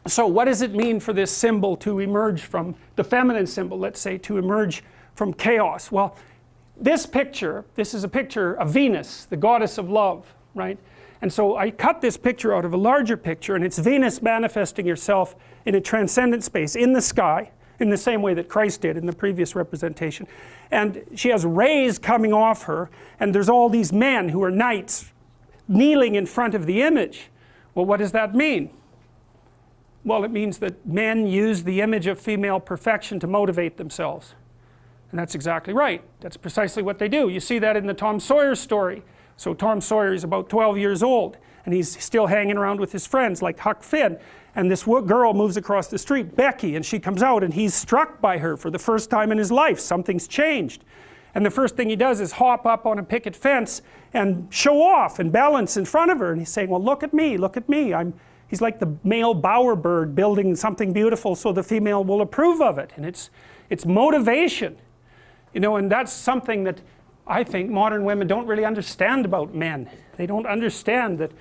So what does it mean for this symbol to emerge from, the feminine symbol, let's say, to emerge from chaos? Well, this picture, this is a picture of Venus, the goddess of love, right? And so I cut this picture out of a larger picture, and it's Venus manifesting herself in a transcendent space, in the sky, in the same way that Christ did in the previous representation. And she has rays coming off her, and there's all these men who are knights kneeling in front of the image. Well, what does that mean? Well, it means that men use the image of female perfection to motivate themselves. And that's exactly right. That's precisely what they do. You see that in the Tom Sawyer story. So Tom Sawyer is about 12 years old, and he's still hanging around with his friends like Huck Finn. And this girl moves across the street, Becky, and she comes out, and he's struck by her for the first time in his life. Something's changed. And the first thing he does is hop up on a picket fence and show off and balance in front of her. And he's saying, well, look at me, look at me. He's like the male bowerbird building something beautiful so the female will approve of it. And it's motivation. You know, and that's something that I think modern women don't really understand about men. They don't understand that,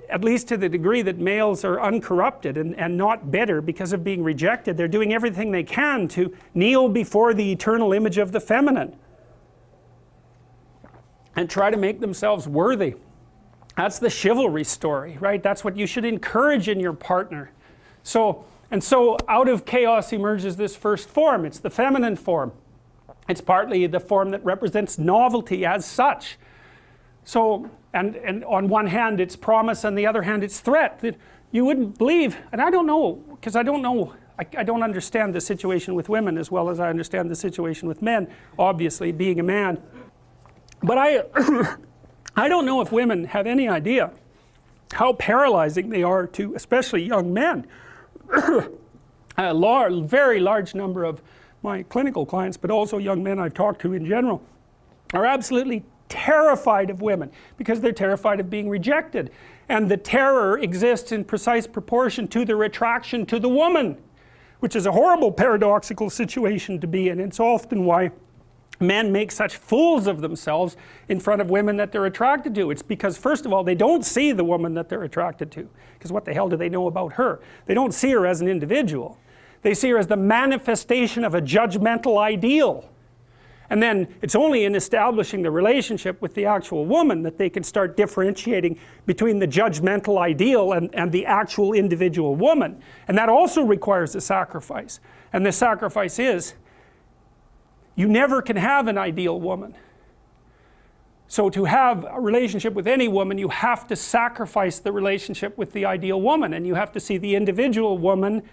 at least to the degree that males are uncorrupted and not bitter because of being rejected, they're doing everything they can to kneel before the eternal image of the feminine and try to make themselves worthy. That's the chivalry story, right? That's what you should encourage in your partner. So out of chaos emerges this first form. It's the feminine form. It's partly the form that represents novelty as such. So, and on one hand it's promise, on the other hand it's threat. That you wouldn't believe, and I don't know, because I don't understand the situation with women as well as I understand the situation with men, obviously, being a man. But I don't know if women have any idea how paralyzing they are to especially young men. A very large number of my clinical clients, but also young men I've talked to in general, are absolutely terrified of women because they're terrified of being rejected. And the terror exists in precise proportion to the attraction to the woman, which is a horrible paradoxical situation to be in. It's often why men make such fools of themselves in front of women that they're attracted to. It's because, first of all, they don't see the woman that they're attracted to, because what the hell do they know about her? They don't see her as an individual. They see her as the manifestation of a judgmental ideal. And then it's only in establishing the relationship with the actual woman that they can start differentiating between the judgmental ideal and the actual individual woman. And that also requires a sacrifice. And the sacrifice is, you never can have an ideal woman. So to have a relationship with any woman, you have to sacrifice the relationship with the ideal woman, and you have to see the individual woman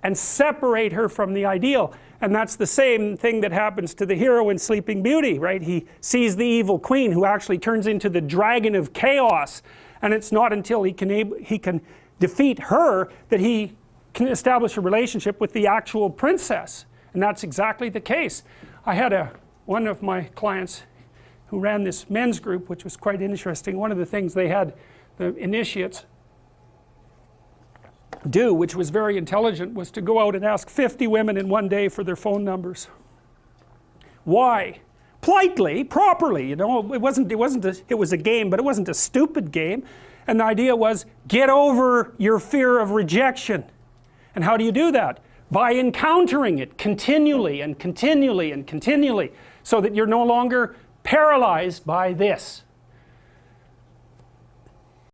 and separate her from the ideal. And that's the same thing that happens to the hero in Sleeping Beauty, right? He sees the evil queen who actually turns into the dragon of chaos, and it's not until he can defeat her that he can establish a relationship with the actual princess. And that's exactly the case. I had one of my clients who ran this men's group, which was quite interesting. One of the things they had the initiates do, which was very intelligent, was to go out and ask 50 women in one day for their phone numbers. Why? Politely, properly, you know. It was a game, but it wasn't a stupid game. And the idea was, get over your fear of rejection. And how do you do that? By encountering it continually and continually and continually, so that you're no longer paralyzed by this.